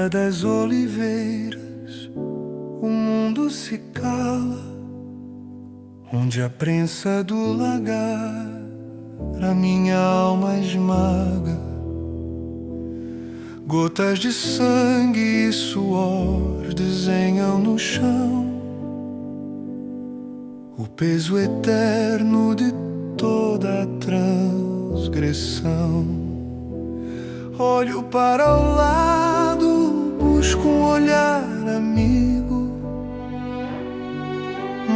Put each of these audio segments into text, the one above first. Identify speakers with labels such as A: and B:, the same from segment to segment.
A: sombra das oliveiras, o mundo se cala, onde a prensa do lagar a minha alma esmaga. Gotas de sangue e suor desenham no chão o peso eterno de toda a transgressão. Olho para o lado, busco um olhar amigo,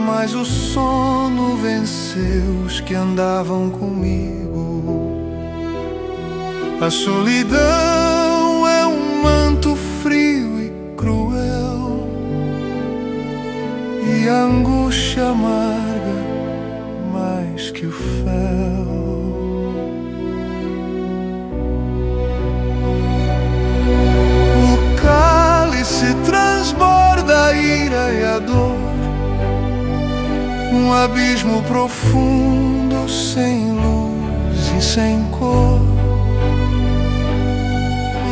A: mas o sono venceu os que andavam comigo. A solidão é um manto frio e cruel, e a angústia amarga mais que o fel. O cálice transborda a ira e a dor, um abismo profundo, sem luz e sem cor.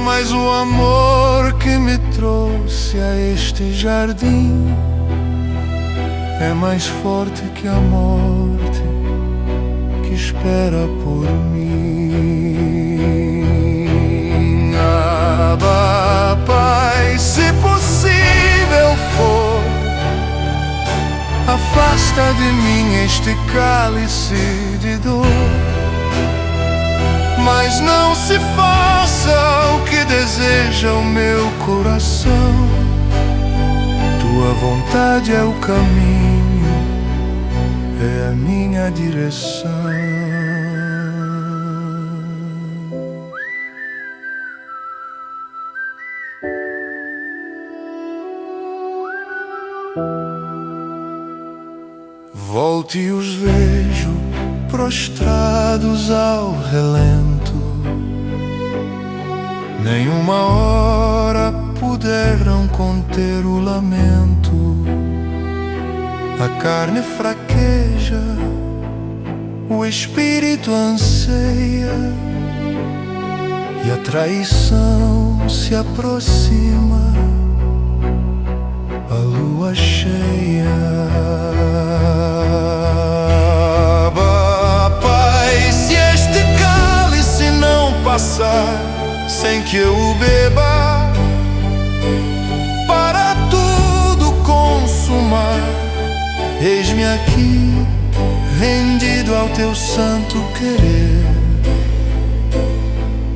A: Mas o amor que me trouxe a este jardim é mais forte que a morte que espera por mim. Abba, Pai, se possível for, afasta de mim este cálice de dor, mas não se faça o que deseja o meu coração. Tua vontade é o caminho, é a minha direção. Volto e os vejo prostrados ao relento, nenhuma hora puderam conter o lamento. A carne fraqueja, o espírito anseia, e a traição se aproxima, a lua cheia. Pai, se este cálice não passar sem que eu o beba, para tudo consumar, eis-me aqui, rendido ao teu santo querer,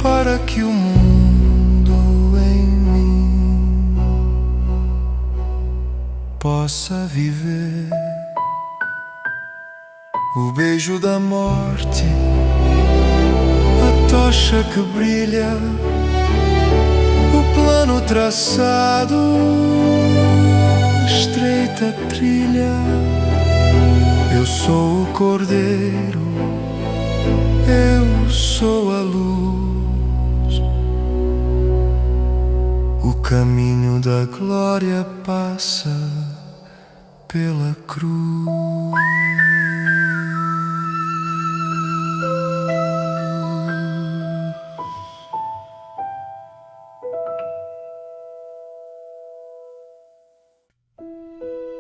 A: para que o mundo em mim possa viver. O beijo da morte, a tocha que brilha, o plano traçado, estreita trilha. Eu sou o cordeiro, eu sou a luz. O caminho da glória passa pela cruz.